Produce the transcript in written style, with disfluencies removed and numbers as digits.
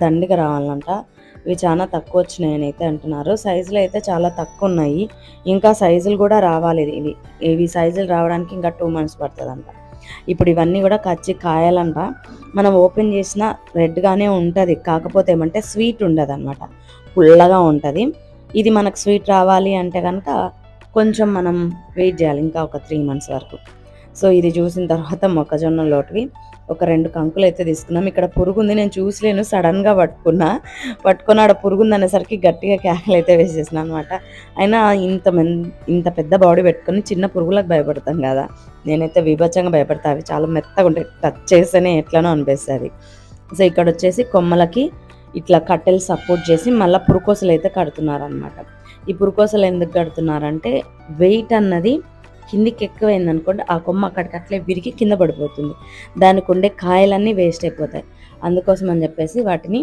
దండిగా రావాలంట. ఇవి చాలా తక్కువ వచ్చినాయని అయితే అంటున్నారు. సైజులు అయితే చాలా తక్కువ ఉన్నాయి. ఇంకా సైజులు కూడా రావాలి. ఇవి సైజులు రావడానికి ఇంకా 2 months పడుతుందంట. ఇప్పుడు ఇవన్నీ కూడా కాయాలంట. మనం ఓపెన్ చేసిన రెడ్గానే ఉంటుంది. కాకపోతే ఏమంటే స్వీట్ ఉండదు అనమాట, పుల్లగా ఉంటుంది. ఇది మనకు స్వీట్ రావాలి అంటే కనుక కొంచెం మనం వెయిట్ చేయాలి, ఇంకా ఒక 3 months వరకు. సో ఇది చూసిన తర్వాత మొక్కజొన్న లోటువి ఒక 2 కంకులు అయితే తీసుకున్నాం. ఇక్కడ పురుగు ఉంది, నేను చూసలేను, సడన్గా పట్టుకుని ఆడ పురుగు ఉంది అనేసరికి గట్టిగా కేకలు అయితే వేసేసిన అనమాట. అయినా ఇంత పెద్ద బాడీ పెట్టుకొని చిన్న పురుగులకు భయపడతాం కదా, నేనైతే విభత్సంగా భయపడతా. అవి చాలా మెత్తగా ఉంటాయి, టచ్ చేస్తేనే ఎట్లనో అనిపిస్తుంది. సో ఇక్కడ వచ్చేసి కొమ్మలకి ఇట్లా కట్టెలు సపోర్ట్ చేసి మళ్ళీ పురుకోసలు అయితే కడుతున్నారనమాట. ఈ పురుకోసలు ఎందుకు కడుతున్నారంటే వెయిట్ అన్నది కిందికి ఎక్కువైంది అనుకోండి, ఆ కొమ్మ అక్కడికట్లే విరిగి కింద పడిపోతుంది. దానికి ఉండే కాయలన్నీ వేస్ట్ అయిపోతాయి. అందుకోసం అని చెప్పేసి వాటిని